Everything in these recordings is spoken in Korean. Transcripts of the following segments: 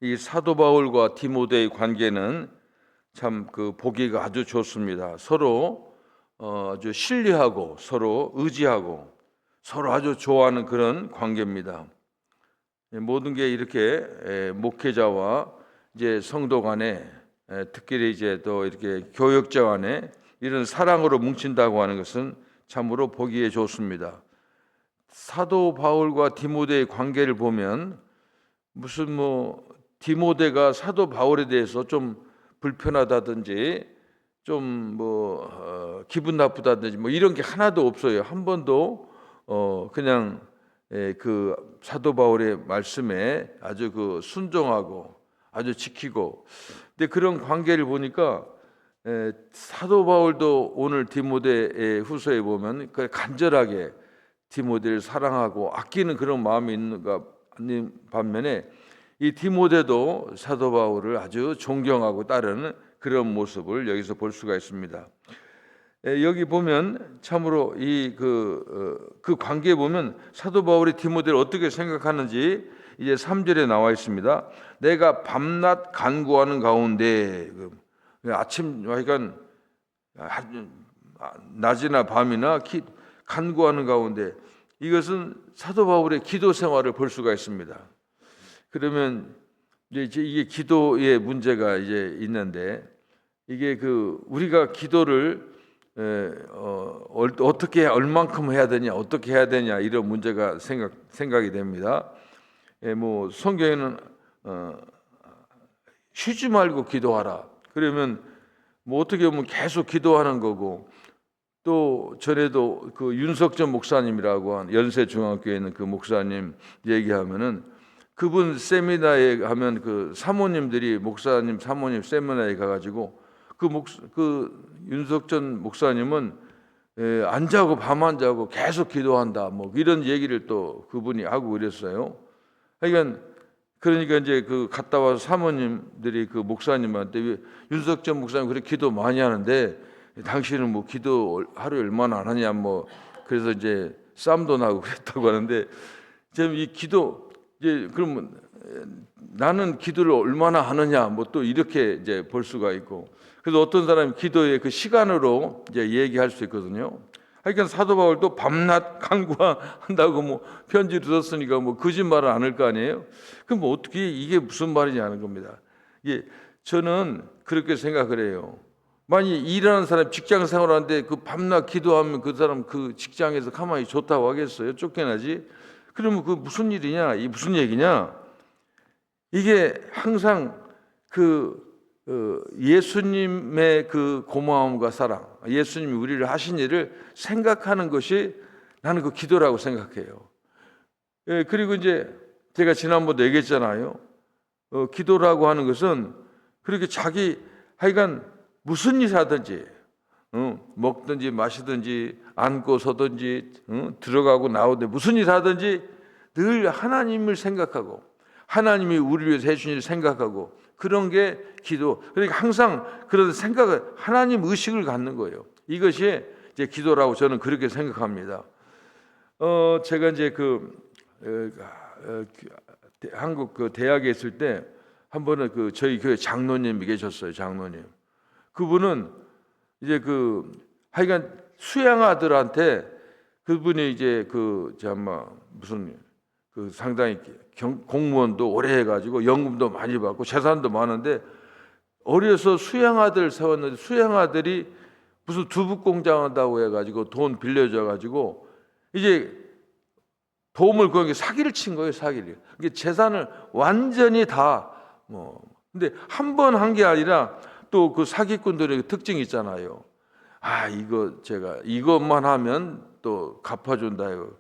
이 사도 바울과 디모데의 관계는 참 보기가 아주 좋습니다. 서로 아주 신뢰하고 서로 의지하고 서로 아주 좋아하는 그런 관계입니다. 모든 게 이렇게 목회자와 이제 성도 간에, 특별히 이제 또 이렇게 교역자 간에 이런 사랑으로 뭉친다고 하는 것은 참으로 보기에 좋습니다. 사도 바울과 디모데의 관계를 보면 무슨 디모데가 사도 바울에 대해서 좀 불편하다든지 좀 기분 나쁘다든지 이런 게 하나도 없어요. 한 번도 그냥 그 사도 바울의 말씀에 아주 순종하고 아주 지키고. 근데 그런 관계를 보니까 사도 바울도 오늘 디모데의 후서에 보면 간절하게 디모데를 사랑하고 아끼는 그런 마음이 있는가 반면에 이 디모데도 사도 바울을 아주 존경하고 따르는 그런 모습을 여기서 볼 수가 있습니다. 여기 보면 참으로 그 관계에 보면 사도 바울이 디모데를 어떻게 생각하는지 이제 3절에 나와 있습니다. 내가 밤낮 간구하는 가운데, 아침 그러니까 낮이나 밤이나 간구하는 가운데, 이것은 사도 바울의 기도 생활을 볼 수가 있습니다. 그러면 이제 이게 기도의 문제가 이제 있는데, 이게 우리가 기도를 어떻게 얼만큼 해야 되냐, 어떻게 해야 되냐, 이런 문제가 생각이 됩니다. 성경에는 쉬지 말고 기도하라. 그러면 어떻게 보면 계속 기도하는 거고, 또 전에도 윤석전 목사님이라고 한 연세중앙교회에 있는 그 목사님 얘기하면은, 그분 세미나에 가면 사모님들이 목사님 사모님 세미나에 가가지고 윤석전 목사님은 안 자고 밤 안 자고 계속 기도한다, 이런 얘기를 또 그분이 하고 그랬어요. 그러니까 이제 갔다 와서 사모님들이 목사님한테, 왜 윤석전 목사님 그렇게 기도 많이 하는데 당신은 기도 하루에 얼마나 안 하냐, 그래서 이제 싸움도 나고 그랬다고 하는데, 지금 이 기도 이제 그러면 나는 기도를 얼마나 하느냐, 또 이렇게 이제 볼 수가 있고, 그래서 어떤 사람이 기도의 그 시간으로 이제 얘기할 수 있거든요. 그러니까 사도 바울도 밤낮 간구한다고 편지를 썼으니까 거짓말은 안 할 거 아니에요. 그럼 어떻게 이게 무슨 말이냐 하는 겁니다. 저는 그렇게 생각을 해요. 만약 일하는 사람 직장 생활하는데 밤낮 기도하면 그 사람 그 직장에서 가만히 좋다고 하겠어요? 쫓겨나지? 그러면 무슨 일이냐? 이 무슨 얘기냐? 이게 항상 예수님의 고마움과 사랑, 예수님이 우리를 하신 일을 생각하는 것이 나는 기도라고 생각해요. 그리고 이제 제가 지난번에 얘기했잖아요. 기도라고 하는 것은 그렇게 자기 하여간 무슨 일 하든지, 먹든지 마시든지 앉고 서든지, 들어가고 나오든지 무슨 일 하든지 늘 하나님을 생각하고 하나님이 우리를 위해서 해주신 일을 생각하고, 그런 게 기도. 그러니까 항상 그런 생각을, 하나님 의식을 갖는 거예요. 이것이 이제 기도라고 저는 그렇게 생각합니다. 제가 이제 한국 대학에 있을 때 한 번은 저희 교회 장로님이 계셨어요. 장로님. 그분은 이제 하여간 수양아들한테, 그분이 이제 무슨 상당히 공무원도 오래 해가지고 연금도 많이 받고 재산도 많은데, 어려서 수양아들 세웠는데 수양아들이 무슨 두부 공장 한다고 해가지고 돈 빌려줘가지고 이제 도움을 구하기 사기를 친 거예요. 사기를. 이게 재산을 완전히 다 근데 한 번 한 게 아니라 또 사기꾼들의 특징이 있잖아요. 이거 제가 이것만 하면 또 갚아준다요.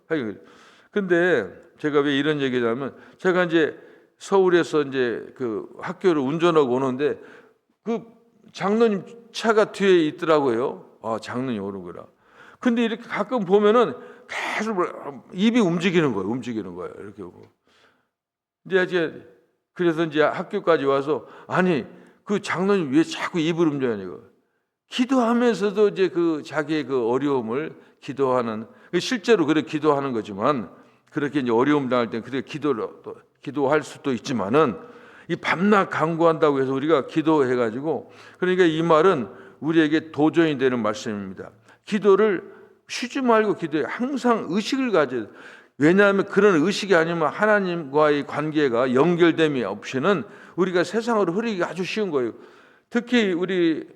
근데 제가 왜 이런 얘기냐면, 제가 이제 서울에서 이제 학교를 운전하고 오는데 장로님 차가 뒤에 있더라고요. 장로님 오는구나. 근데 이렇게 가끔 보면은 계속 입이 움직이는 거예요. 이렇게 오고. 이제 그래서 이제 학교까지 와서, 아니 장로님 왜 자꾸 입을 움직이냐고. 기도하면서도 이제 자기의 어려움을 기도하는, 실제로 그렇게 기도하는 거지만, 그렇게 이제 어려움 당할 때 그렇게 기도할 수도 있지만은, 이 밤낮 간구한다고 해서 우리가 기도해가지고, 그러니까 이 말은 우리에게 도전이 되는 말씀입니다. 기도를 쉬지 말고 기도해. 항상 의식을 가져야 돼. 왜냐하면 그런 의식이 아니면 하나님과의 관계가 연결됨이 없이는 우리가 세상으로 흐르기가 아주 쉬운 거예요. 특히 우리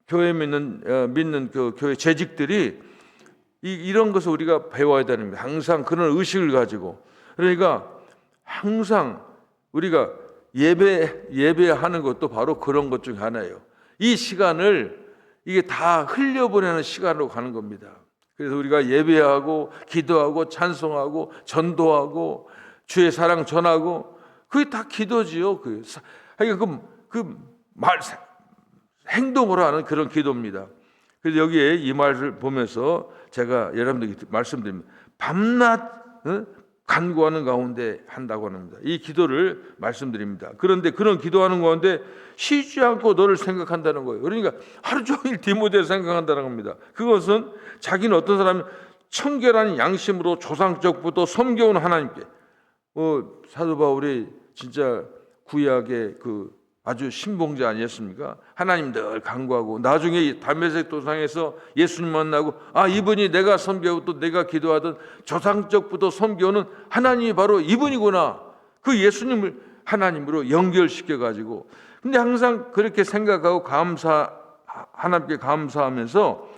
교회 믿는 그 교회 재직들이 이런 것을 우리가 배워야 되는 거예요. 항상 그런 의식을 가지고. 그러니까 항상 우리가 예배하는 것도 바로 그런 것 중에 하나예요. 이 시간을 이게 다 흘려보내는 시간으로 가는 겁니다. 그래서 우리가 예배하고 기도하고 찬송하고 전도하고 주의 사랑 전하고 그게 다 기도지요. 그러니까 행동으로 하는 그런 기도입니다. 그래서 여기에 이 말을 보면서 제가 여러분들에게 말씀드립니다. 밤낮 간구하는 가운데 한다고 합니다. 이 기도를 말씀드립니다. 그런데 그런 기도하는 가운데 쉬지 않고 너를 생각한다는 거예요. 그러니까 하루 종일 디모데를 생각한다는 겁니다. 그것은 자기는 어떤 사람이 청결한 양심으로 조상적부터 섬겨온 하나님께, 사도 바울이 진짜 구약의 아주 신봉자 아니었습니까? 하나님 늘 간구하고 나중에 다메섹 도상에서 예수님 만나고 이분이 내가 섬겨오고 또 내가 기도하던 조상적부터 섬겨오는 하나님이 바로 이분이구나. 그 예수님을 하나님으로 연결시켜 가지고, 근데 항상 그렇게 생각하고 하나님께 감사하면서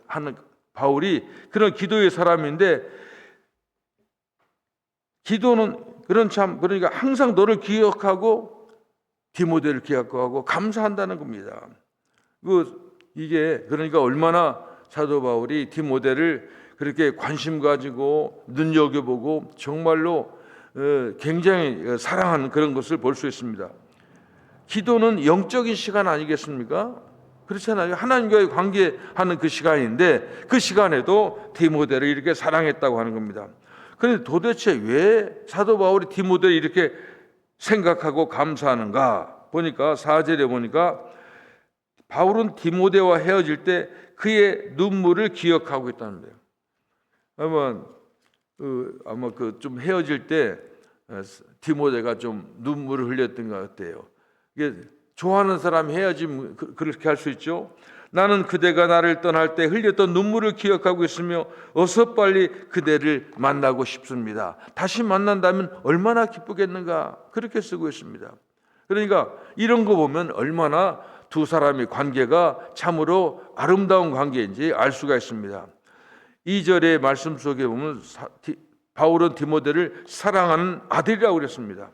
하는 바울이 그런 기도의 사람인데, 기도는 그러니까 항상 너를 기억하고 디모데를 기억하고 감사한다는 겁니다. 이게 그러니까 얼마나 사도 바울이 디모데를 그렇게 관심 가지고 눈여겨보고 정말로 굉장히 사랑하는 그런 것을 볼 수 있습니다. 기도는 영적인 시간 아니겠습니까? 그렇잖아요. 하나님과의 관계하는 그 시간인데 그 시간에도 디모데를 이렇게 사랑했다고 하는 겁니다. 그런데 도대체 왜 사도 바울이 디모데를 이렇게 생각하고 감사하는가? 보니까 4절에 보니까 바울은 디모데와 헤어질 때 그의 눈물을 기억하고 있다는 거예요. 아마 좀 헤어질 때 디모데가 좀 눈물을 흘렸던 것 같아요. 이게 좋아하는 사람이 헤어지면 그렇게 할 수 있죠. 나는 그대가 나를 떠날 때 흘렸던 눈물을 기억하고 있으며 어서 빨리 그대를 만나고 싶습니다. 다시 만난다면 얼마나 기쁘겠는가, 그렇게 쓰고 있습니다. 그러니까 이런 거 보면 얼마나 두 사람의 관계가 참으로 아름다운 관계인지 알 수가 있습니다. 2절의 말씀 속에 보면 바울은 디모데를 사랑하는 아들이라고 그랬습니다.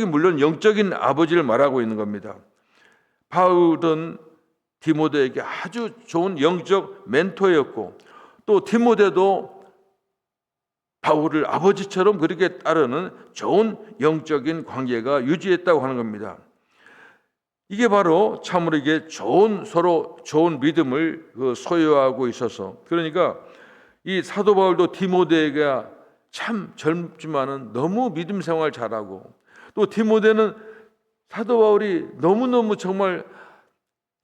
물론 영적인 아버지를 말하고 있는 겁니다. 바울은 디모데에게 아주 좋은 영적 멘토였고, 또 디모데도 바울을 아버지처럼 그렇게 따르는 좋은 영적인 관계가 유지했다고 하는 겁니다. 이게 바로 참으로 이게 서로 좋은 믿음을 소유하고 있어서, 그러니까 이 사도 바울도 디모데가 참 젊지만은 너무 믿음 생활 잘하고, 또 디모데는 사도 바울이 너무너무 정말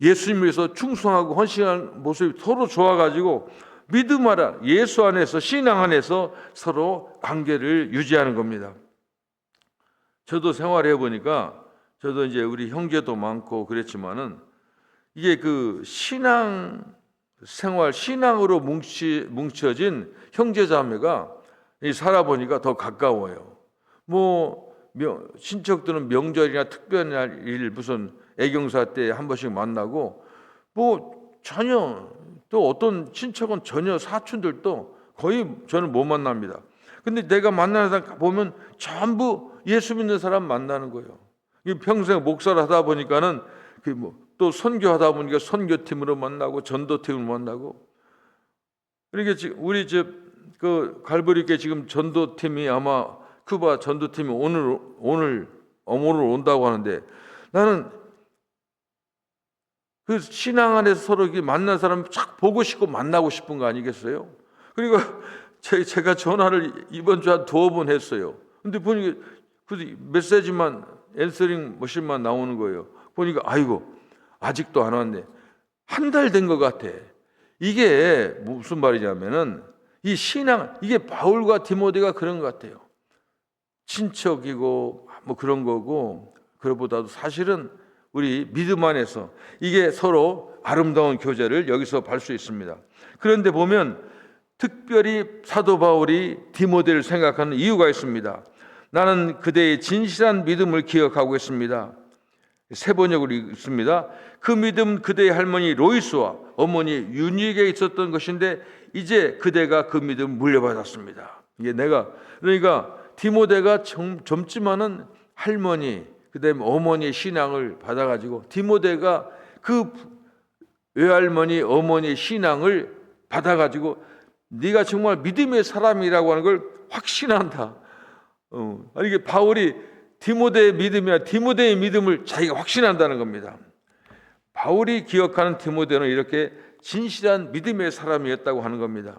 예수님 위해서 충성하고 헌신한 모습이 서로 좋아가지고 믿음 안에, 예수 안에서, 신앙 안에서 서로 관계를 유지하는 겁니다. 저도 생활해 보니까, 저도 이제 우리 형제도 많고 그랬지만은 이게 신앙 생활, 신앙으로 뭉쳐진 형제자매가 살아보니까 더 가까워요. 친척들은 명절이나 특별한 일, 무슨 애경사 때 한 번씩 만나고, 전혀, 또 어떤 친척은 전혀, 사촌들도 거의 저는 못 만납니다. 근데 내가 만나는 사람 보면 전부 예수 믿는 사람 만나는 거예요. 평생 목사를 하다 보니까는 또 선교하다 보니까 선교팀으로 만나고 전도팀으로 만나고. 그러니까 지금 우리 갈보리교회 지금 전도팀이 아마 쿠바 전도팀이 오늘 온다고 하는데, 나는 그 신앙 안에서 서로 이렇게 만난 사람 착 보고 싶고 만나고 싶은 거 아니겠어요? 그리고 제가 전화를 이번 주 한 2번 했어요. 근데 보니까 메시지만 앤서링 머신만 나오는 거예요. 보니까 아직도 안 왔네. 한 달 된 것 같아. 이게 무슨 말이냐면은 이 신앙, 이게 바울과 디모데가 그런 것 같아요. 친척이고 뭐 그런 거고, 그것보다도 사실은 우리 믿음 안에서 이게 서로 아름다운 교제를 여기서 볼 수 있습니다. 그런데 보면 특별히 사도 바울이 디모데를 생각하는 이유가 있습니다. 나는 그대의 진실한 믿음을 기억하고 있습니다. 세 번역으로 읽습니다. 그 믿음 그대의 할머니 로이스와 어머니 유니에게 있었던 것인데 이제 그대가 그 믿음을 물려받았습니다. 이게 그러니까 디모데가 젊지만은 할머니 그다음에 어머니의 신앙을 받아가지고 디모데가 그 외할머니 어머니의 신앙을 받아가지고 네가 정말 믿음의 사람이라고 하는 걸 확신한다. 이게 바울이 디모데의 믿음이야. 디모데의 믿음을 자기가 확신한다는 겁니다. 바울이 기억하는 디모데는 이렇게 진실한 믿음의 사람이었다고 하는 겁니다.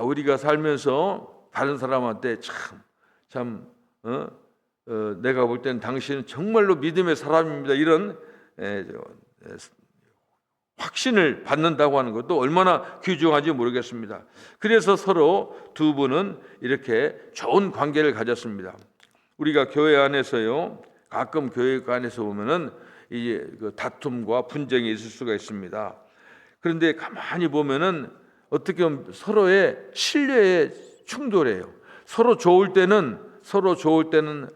우리가 살면서 다른 사람한테 내가 볼 때는 당신은 정말로 믿음의 사람입니다. 이런 확신을 받는다고 하는 것도 얼마나 귀중한지 모르겠습니다. 그래서 서로 두 분은 이렇게 좋은 관계를 가졌습니다. 우리가 교회 안에서요, 가끔 교회 안에서 보면은 이제 다툼과 분쟁이 있을 수가 있습니다. 그런데 가만히 보면은 어떻게 보면 서로의 신뢰에 충돌해요. 서로 좋을 때는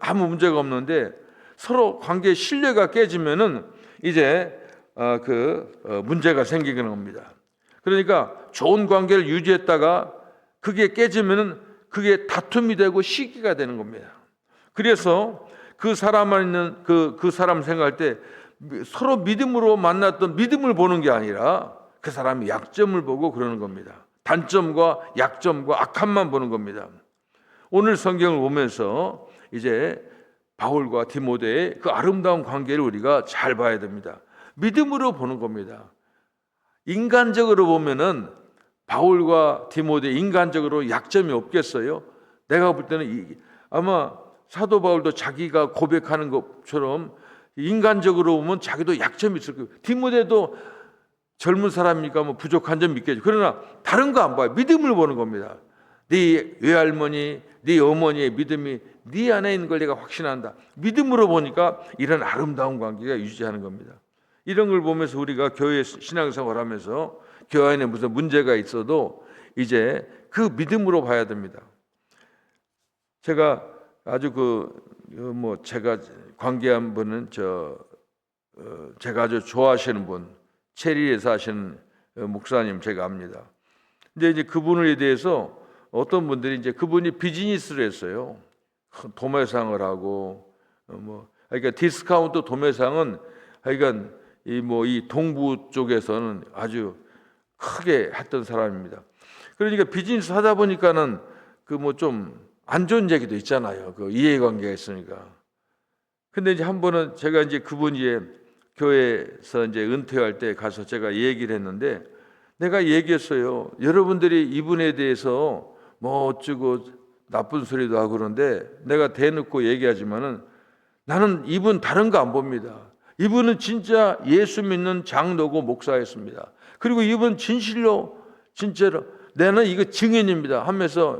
아무 문제가 없는데 서로 관계 신뢰가 깨지면은 이제 문제가 생기는 겁니다. 그러니까 좋은 관계를 유지했다가 그게 깨지면은 그게 다툼이 되고 시기가 되는 겁니다. 그래서 그 사람만 있는 그 사람 생각할 때 서로 믿음으로 만났던 믿음을 보는 게 아니라 그 사람의 약점을 보고 그러는 겁니다. 단점과 약점과 악함만 보는 겁니다. 오늘 성경을 보면서 이제 바울과 디모데의 그 아름다운 관계를 우리가 잘 봐야 됩니다. 믿음으로 보는 겁니다. 인간적으로 보면은 바울과 디모데 인간적으로 약점이 없겠어요? 내가 볼 때는 아마 사도 바울도 자기가 고백하는 것처럼 인간적으로 보면 자기도 약점이 있을 거예요. 디모데도 젊은 사람이니까 뭐 부족한 점 있겠죠. 그러나 다른 거 안 봐요. 믿음을 보는 겁니다. 네 외할머니, 네 어머니의 믿음이 네 안에 있는 걸 내가 확신한다. 믿음으로 보니까 이런 아름다운 관계가 유지하는 겁니다. 이런 걸 보면서 우리가 교회 신앙생활하면서 교회 안에 무슨 문제가 있어도 이제 그 믿음으로 봐야 됩니다. 제가 아주 제가 관계한 분은 제가 아주 좋아하시는 분, 체리에서 하시는 목사님 제가 압니다. 근데 이제 그분에 대해서 어떤 분들이 이제 그분이 비즈니스를 했어요. 도매상을 하고 그러니까 디스카운트 도매상은 그러니까 이 동부 쪽에서는 아주 크게 했던 사람입니다. 그러니까 비즈니스 하다 보니까는 좀 안 좋은 얘기도 있잖아요. 그 이해관계가 있으니까. 근데 이제 한 번은 제가 이제 그분이 교회에서 이제 은퇴할 때 가서 제가 얘기를 했는데 내가 얘기했어요. 여러분들이 이분에 대해서 어쩌고 나쁜 소리도 하고 그러는데 내가 대놓고 얘기하지만은 나는 이분 다른 거 안 봅니다. 이분은 진짜 예수 믿는 장로고 목사였습니다. 그리고 이분 진짜로 나는 이거 증인입니다 하면서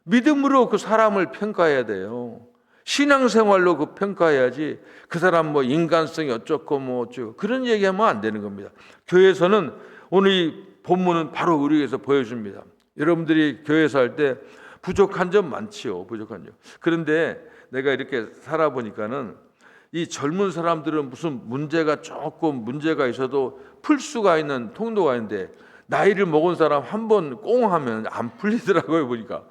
믿음으로 그 사람을 평가해야 돼요. 신앙생활로 평가해야지 그 사람 인간성이 어쩌고 어쩌고 그런 얘기하면 안 되는 겁니다. 교회에서는 오늘 이 본문은 바로 우리에게서 보여줍니다. 여러분들이 교회에서 할 때 부족한 점 많지요. 부족한 점. 그런데 내가 이렇게 살아보니까는 이 젊은 사람들은 무슨 문제가 있어도 풀 수가 있는 통로가 있는데 나이를 먹은 사람 한 번 꽁 하면 안 풀리더라고요. 보니까.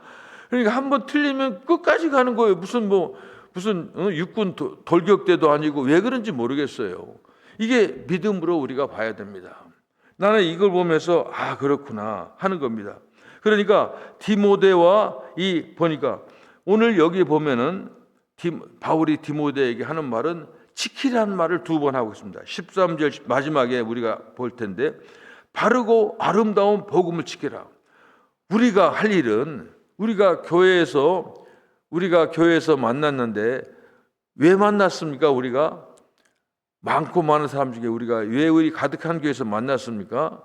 그러니까 한 번 틀리면 끝까지 가는 거예요. 무슨 육군 돌격대도 아니고 왜 그런지 모르겠어요. 이게 믿음으로 우리가 봐야 됩니다. 나는 이걸 보면서 그렇구나 하는 겁니다. 그러니까 디모데와 보니까 오늘 여기 보면은 바울이 디모데에게 하는 말은 지키라는 말을 두 번 하고 있습니다. 13절 마지막에 우리가 볼 텐데 바르고 아름다운 복음을 지키라. 우리가 할 일은 우리가 교회에서 만났는데 왜 만났습니까? 우리가 많고 많은 사람 중에 우리 가득한 교회에서 만났습니까?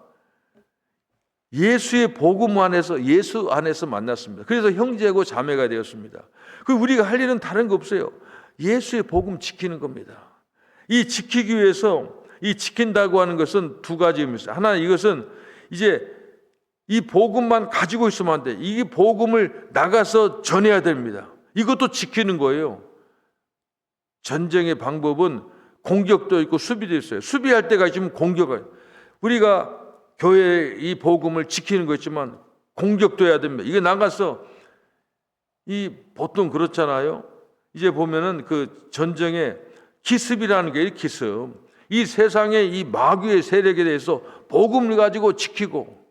예수의 복음 안에서, 예수 안에서 만났습니다. 그래서 형제고 자매가 되었습니다. 그 우리가 할 일은 다른 거 없어요. 예수의 복음 지키는 겁니다. 이 지키기 위해서, 이 지킨다고 하는 것은 두 가지 의미입니다. 하나, 이것은 이제 이 복음만 가지고 있으면 안 돼. 이 복음을 나가서 전해야 됩니다. 이것도 지키는 거예요. 전쟁의 방법은 공격도 있고 수비도 있어요. 수비할 때가 있으면 공격을. 우리가 교회의 이 복음을 지키는 거 있지만 공격도 해야 됩니다. 이게 나가서 보통 그렇잖아요. 이제 보면은 그 전쟁에 기습이라는 게 기습. 이 세상의 이 마귀의 세력에 대해서 복음을 가지고 지키고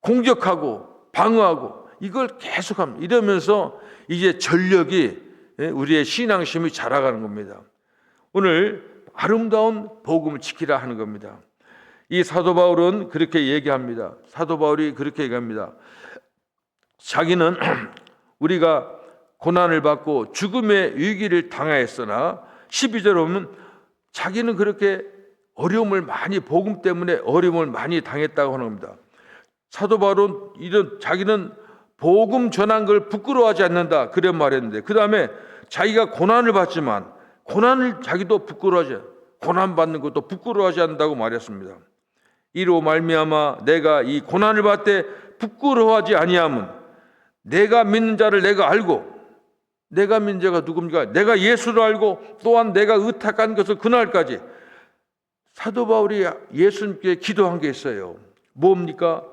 공격하고 방어하고 이걸 계속합니다. 이러면서 이제 전력이, 우리의 신앙심이 자라가는 겁니다. 오늘 아름다운 복음을 지키라 하는 겁니다. 이 사도 바울은 그렇게 얘기합니다. 사도 바울이 그렇게 얘기합니다. 자기는 우리가 고난을 받고 죽음의 위기를 당하였으나 12절에 보면 자기는 그렇게 어려움을 많이, 복음 때문에 어려움을 많이 당했다고 하는 겁니다. 사도 바울은 자기는 복음 전한 걸 부끄러워하지 않는다, 그런 말했는데, 그 다음에 자기가 고난을 받지만 고난을 자기도 부끄러워하지, 고난 받는 것도 부끄러워하지 않는다고 말했습니다. 이로 말미암아 내가 이 고난을 받되 부끄러워하지 아니함은 내가 믿는 자를 내가 알고, 내가 믿는 자가 누굽니까? 내가 예수를 알고 또한 내가 의탁한 것을 그날까지. 사도 바울이 예수님께 기도한 게 있어요. 뭡니까?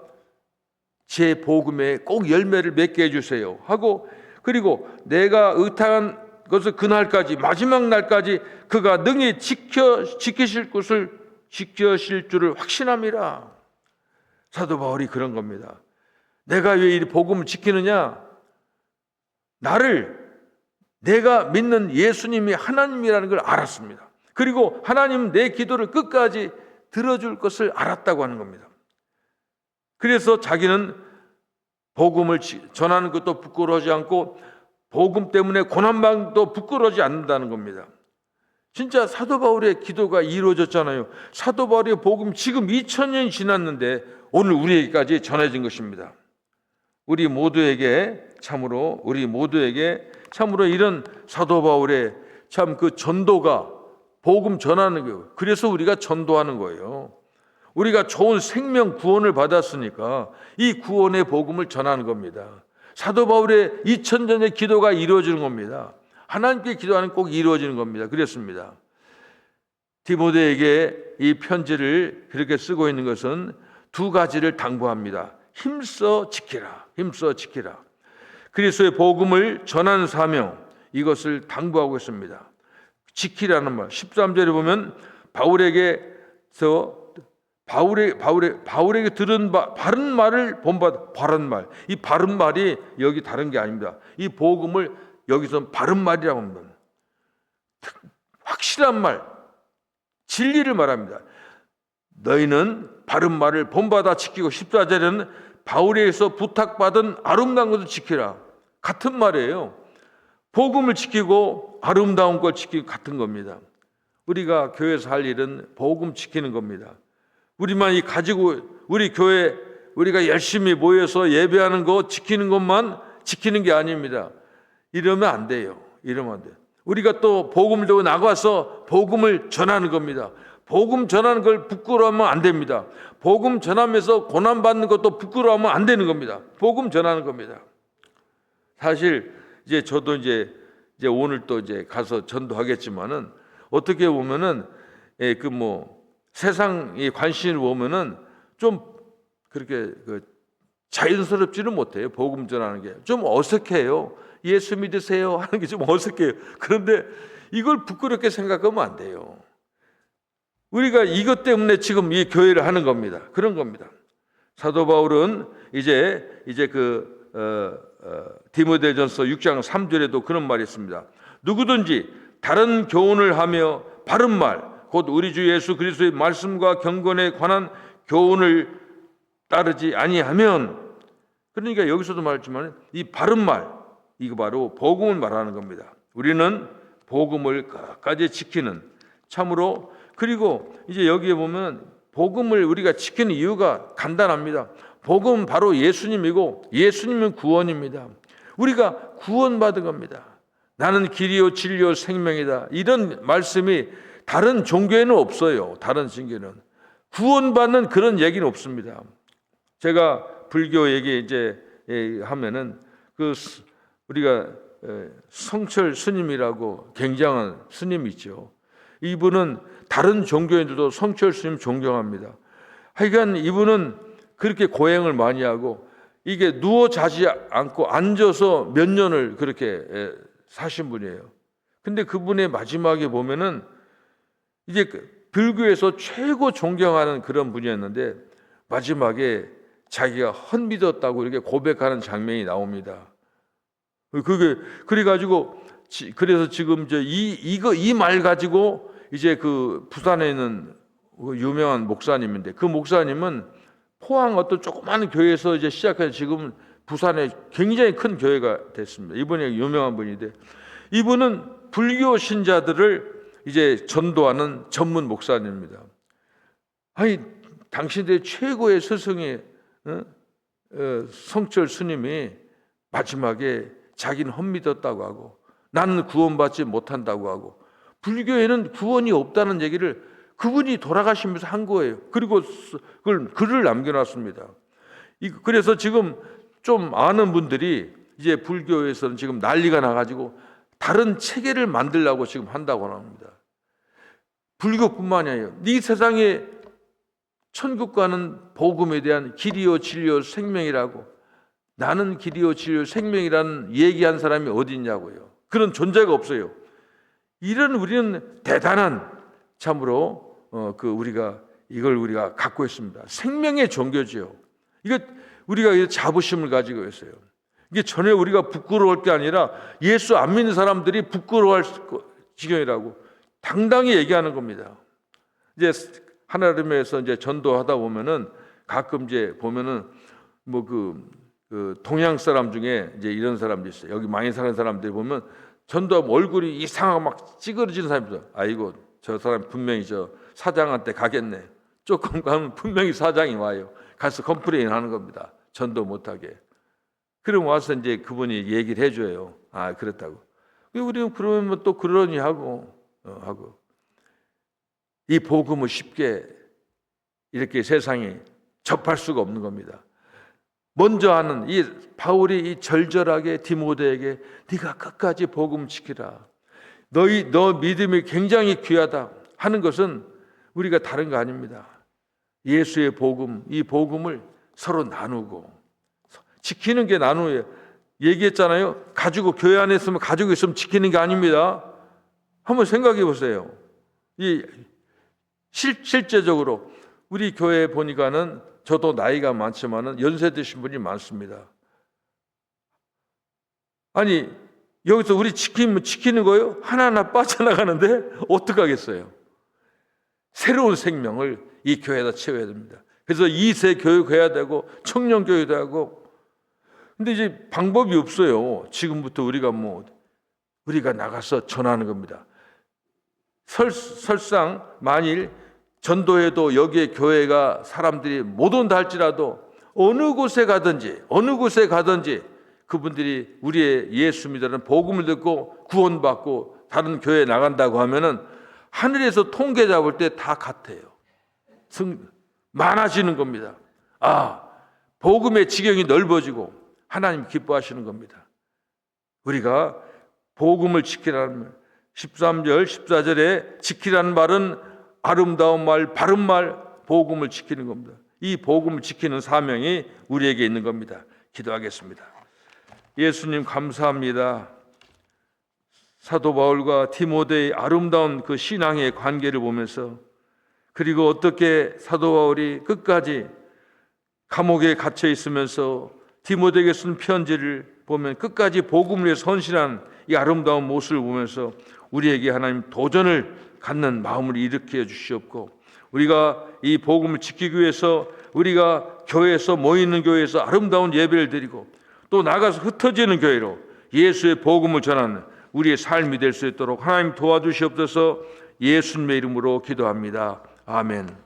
제 복음에 꼭 열매를 맺게 해주세요 하고, 그리고 내가 의탁한 것을 그날까지, 마지막 날까지 그가 능히 지키실 줄을 확신함이라. 사도 바울이 그런 겁니다. 내가 왜 이 복음을 지키느냐? 내가 믿는 예수님이 하나님이라는 걸 알았습니다. 그리고 하나님은 내 기도를 끝까지 들어줄 것을 알았다고 하는 겁니다. 그래서 자기는 복음을 전하는 것도 부끄러워하지 않고 복음 때문에 고난받도 부끄러워하지 않는다는 겁니다. 진짜 사도 바울의 기도가 이루어졌잖아요. 사도 바울의 복음 지금 2000년이 지났는데 오늘 우리에게까지 전해진 것입니다. 우리 모두에게 참으로 이런 사도 바울의 참 그 전도가, 복음 전하는 거예요. 그래서 우리가 전도하는 거예요. 우리가 좋은 생명 구원을 받았으니까 이 구원의 복음을 전하는 겁니다. 사도 바울의 2000년의 기도가 이루어지는 겁니다. 하나님께 기도하는 꼭 이루어지는 겁니다. 그랬습니다. 디모데에게 이 편지를 그렇게 쓰고 있는 것은 두 가지를 당부합니다. 힘써 지키라. 그리스도의 복음을 전하는 사명, 이것을 당부하고 있습니다. 지키라는 말. 13절에 보면 바울에게 들은 바른 말을 본받아. 바른 말. 이 바른 말이 여기 다른 게 아닙니다. 이 복음을 여기서 바른 말이라고 합니다. 확실한 말, 진리를 말합니다. 너희는 바른 말을 본받아 지키고, 14절에는 바울에게서 부탁받은 아름다운 것을 지키라. 같은 말이에요. 복음을 지키고 아름다운 걸 지키고 같은 겁니다. 우리가 교회에서 할 일은 복음 지키는 겁니다. 우리만 가지고 우리 교회 우리가 열심히 모여서 예배하는 거 지키는 것만 지키는 게 아닙니다. 이러면 안 돼요. 우리가 또 복음을 들고 나가서 복음을 전하는 겁니다. 복음 전하는 걸 부끄러워하면 안 됩니다. 복음 전하면서 고난받는 것도 부끄러워하면 안 되는 겁니다. 복음 전하는 겁니다. 사실 이제 저도 이제 오늘 또 가서 전도하겠지만은 어떻게 보면은 세상의 관심을 보면은 좀 그렇게 자연스럽지는 못해요. 복음 전하는 게 좀 어색해요. 예수 믿으세요 하는 게 좀 어색해요. 그런데 이걸 부끄럽게 생각하면 안 돼요. 우리가 이것 때문에 지금 이 교회를 하는 겁니다. 그런 겁니다. 사도 바울은 이제 디모데전서 6장 3절에도 그런 말이 있습니다. 누구든지 다른 교훈을 하며 바른 말, 곧 우리 주 예수 그리스도의 말씀과 경건에 관한 교훈을 따르지 아니하면, 그러니까 여기서도 말했지만 이 바른 말, 이거 바로 복음을 말하는 겁니다. 우리는 복음을 끝까지 지키는, 참으로. 그리고 이제 여기에 보면 복음을 우리가 지키는 이유가 간단합니다. 복음은 바로 예수님이고 예수님은 구원입니다. 우리가 구원받은 겁니다. 나는 길이요 진리요 생명이다. 이런 말씀이 다른 종교에는 없어요. 다른 종교는 구원받는 그런 얘기는 없습니다. 제가 불교 얘기 이제 하면은 우리가 성철 스님이라고 굉장한 스님이 있죠. 이분은 다른 종교인들도 성철 스님 존경합니다. 하여간 이분은 그렇게 고행을 많이 하고 이게 누워 자지 않고 앉아서 몇 년을 그렇게 사신 분이에요. 근데 그분의 마지막에 보면은 이제 불교에서 최고 존경하는 그런 분이었는데 마지막에 자기가 헛믿었다고 이렇게 고백하는 장면이 나옵니다. 그래가지고 그래서 지금 이 말 가지고 이제 그 부산에 있는 유명한 목사님인데 그 목사님은 포항 어떤 조그마한 교회에서 이제 시작해서 지금 부산에 굉장히 큰 교회가 됐습니다. 이분이 유명한 분인데 이분은 불교 신자들을 이제 전도하는 전문 목사님입니다. 아니 당신들의 최고의 스승이 성철 스님이 마지막에 자기는 헛믿었다고 하고 나는 구원받지 못한다고 하고 불교에는 구원이 없다는 얘기를 그분이 돌아가시면서 한 거예요. 그리고 그걸 글을 남겨놨습니다. 그래서 지금 좀 아는 분들이 이제 불교에서는 지금 난리가 나가지고 다른 체계를 만들려고 지금 한다고 합니다. 불교뿐만이 아니에요. 이 세상에 천국 가는 복음에 대한 길이요 진리요 생명이라고 나는 길이요 진리요 생명이라는 얘기한 사람이 어디 있냐고요. 그런 존재가 없어요. 이런 우리는 대단한 참으로 이걸 우리가 갖고 있습니다. 생명의 종교지요. 이거 우리가 자부심을 가지고 있어요. 이게 전혀 우리가 부끄러울 게 아니라 예수 안 믿는 사람들이 부끄러워할 지경이라고 당당히 얘기하는 겁니다. 이제 하나님에서 이제 전도하다 보면은 가끔 이제 보면은 그 동양 사람 중에 이제 이런 사람도 있어요. 여기 많이 사는 사람들이 보면 전도하면 얼굴이 이상하고 막 찌그러지는 사람들. 아이고 저 사람 분명히 저 사장한테 가겠네. 조금 가면 분명히 사장이 와요. 가서 컴플레인 하는 겁니다. 전도 못하게. 그럼 와서 이제 그분이 얘기를 해줘요. 아 그렇다고. 우리는 그러면 또 그러니 하고 이 복음을 쉽게 이렇게 세상에 접할 수가 없는 겁니다. 먼저 하는 이 바울이 이 절절하게 디모데에게 네가 끝까지 복음 지키라. 너 믿음이 굉장히 귀하다 하는 것은 우리가 다른 거 아닙니다. 예수의 복음, 이 복음을 서로 나누고 지키는 게 나누어요. 얘기했잖아요. 가지고 교회 안에 있으면 가지고 있으면 지키는 게 아닙니다. 한번 생각해 보세요. 실제적으로 우리 교회 보니까는 저도 나이가 많지만은 연세 드신 분이 많습니다. 아니 여기서 우리 지키는 거예요? 하나하나 빠져나가는데 어떡하겠어요? 새로운 생명을 이 교회에다 채워야 됩니다. 그래서 2세 교육해야 되고 청년 교육도 하고 근데 이제 방법이 없어요. 지금부터 우리가 나가서 전하는 겁니다. 설상 만일 전도해도 여기에 교회가 사람들이 못 온다 할지라도 어느 곳에 가든지 그분들이 우리의 예수 믿으라는 복음을 듣고 구원받고 다른 교회에 나간다고 하면은 하늘에서 통계 잡을 때 다 같아요. 많아지는 겁니다. 복음의 지경이 넓어지고 하나님 기뻐하시는 겁니다. 우리가 복음을 지키라는 13절 14절에 지키라는 말은 아름다운 말, 바른 말, 복음을 지키는 겁니다. 이 복음을 지키는 사명이 우리에게 있는 겁니다. 기도하겠습니다. 예수님 감사합니다. 사도 바울과 디모데의 아름다운 그 신앙의 관계를 보면서 그리고 어떻게 사도 바울이 끝까지 감옥에 갇혀 있으면서 디모데에게 쓴 편지를 보면 끝까지 복음을 위해 헌신한 이 아름다운 모습을 보면서 우리에게 하나님 도전을 갖는 마음을 일으켜 주시옵고 우리가 이 복음을 지키기 위해서 우리가 교회에서 모이는 교회에서 아름다운 예배를 드리고 또 나가서 흩어지는 교회로 예수의 복음을 전하는 우리의 삶이 될 수 있도록 하나님 도와주시옵소서. 예수님의 이름으로 기도합니다. 아멘.